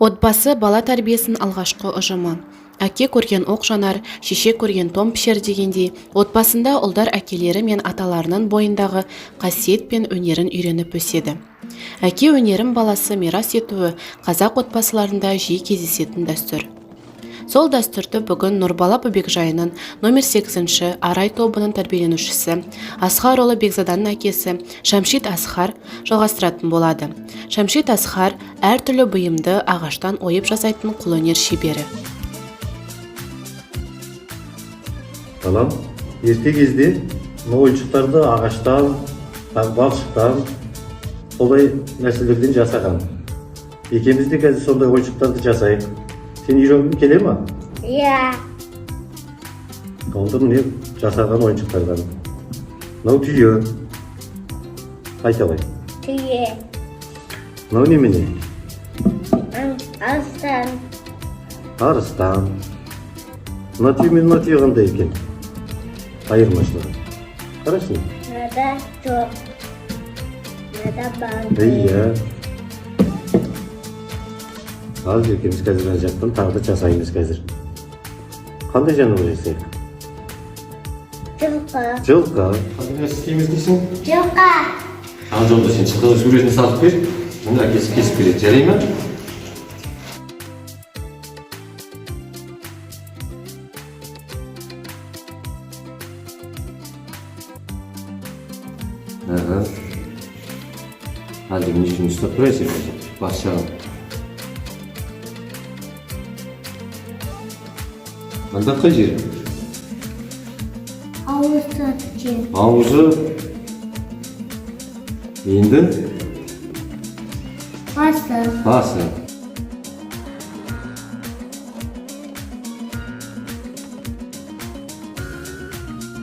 Отбасы бала тәрбиесін алғашқы ұжымы. Әке көрген оқ жанар, шеше көрген том пішер дегендей, отбасында ұлдар әкелері мен аталарының бойындағы қасиет пен өнерін үйреніп өседі. Әке өнерін баласы мирас етуі қазақ отбасыларында жиі кездесетін дәстүр. Сол дәстүрді бүгін Нұрбала бөбекжайының номер 8-ші Арай тобының тәрбиеленушісі Асқар ұлы Бекзаданың әкесі Шәмшит Асқар жалғастыратын болады. Шәмшит Асқар әртүрлі бұйымды ағаштан ойып жасайтын қолөнер шебері. Балам, ерте кезде ойыншықтарды ағаштан, балшықтан, солай нәрселерден жасаған. Екеміз де қазір сондай ойыншықтарды жасайық. Сен үйренгің келе ма? Иә. Болды міне жасаған ойыншықтардан. Мынау түйе. Айта ғой. Түйе. Мынау немене? Арыстан. Арыстан. Мына түйе мен мына түйе қандай екен? Айырмашылығы. Қарасын. Мынада жоқ. Мынада бар. Иә. Ал екеуміз қазір ана жақтан тағы да жасаймыз қазір. Қандай жануар жасайық? Жылқы. Жылқы. Қандай нәрсе істейміз дейсің? Жылқы. Ал жолда сен жылқының суретін салып бер. Мына кесіп береді, жарай ма? Hadi bunun için üstad buraya çevireceğim. Başlayalım. Anda kaç yeri? Havuz satıcı. Havuzu. Indi. Bası. Bası.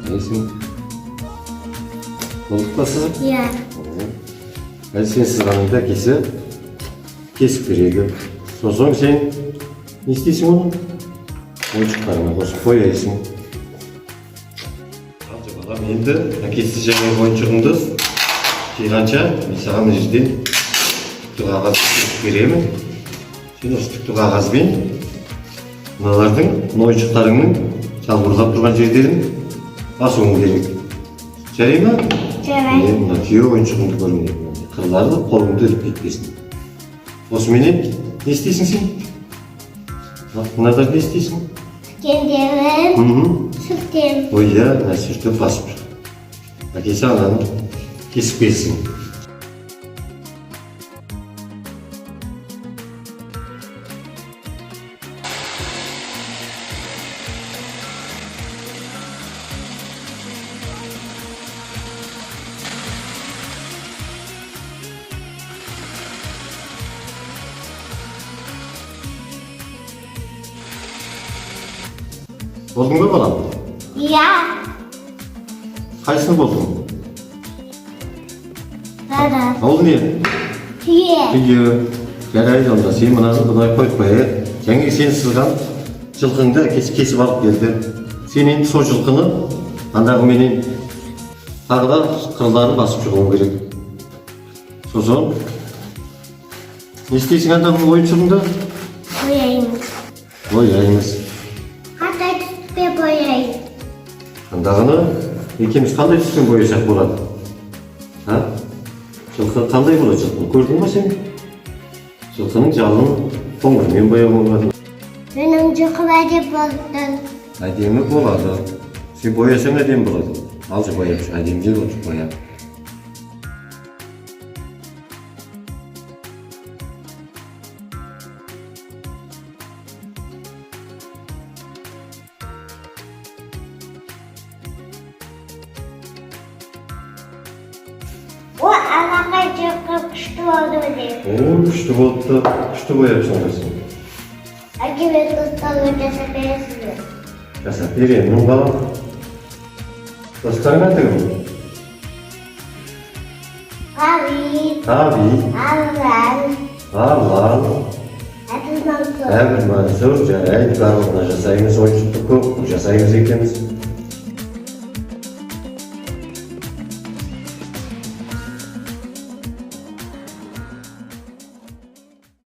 Neysin? Oldukta sızıp. Иә. Hadi sen sızganında kesip verеді. Sonuç sen ne isteysin onu? Oyunçuklarına koşup koyaysın. Alca balam енді әкесі жаңа ойыншығыңды жиғанша мен саған мына жерден түкті қағаз кесіп беремін. Сен осы түкті қағазбен мыналардың мына ойыншықтарыңның жалбырлап тұрған жердерін басуың керек. Жарай ма? Жарай. Мына түйе ойыншығыңды көріңдер. Қырлары қолыңды іліп кетпесін. Осыменен не істейсің сен? Мыналарды не істейсің? Кендерін. Сүртем. Ой, иә, сүртіп басып. Әкесі ананы кесіп берсін. Болдың ба балам? Иә. Қайсыны болдың? Дада. Ол не? Түйе. Түйе. Жарайды онда сен мынаны бұлай қойып қояйық. Жаңа сен сызған жылқыңды кесіп алып келді. Сен енді сол жылқыны андағы менен тағы да қырларын басып шығуың керек. Сосын не істейсің андағы ойыншығыңды? Бояймыз. Бояймыз. Қандай түспе бояймыз. Андағыны екеміз қандай түспен боясақ болады? Жылқы қандай болады жылқыны? Көрдің ба сен? Жылқының жалын қоңырмен бояуға болады. Менің жылқым әдемі болды. Әдемі болады. Сен боясаң әдемі болады. Алшы бояп жүр, әдемі жер отыр бояп. О, анақай жылқы күшті болды деп. Күшті болыпты. Күшті бояп сондасын. Әкеме достарыңа жасап бересіз бе? Жасап беремін балам. Достарың аты кім? Таби. Арлан. Арлан. Әбілмансұр. Әбілмансұр. Жарайды, барлығына жасаймыз. Ойыншықты көп жасаймыз екенбіз.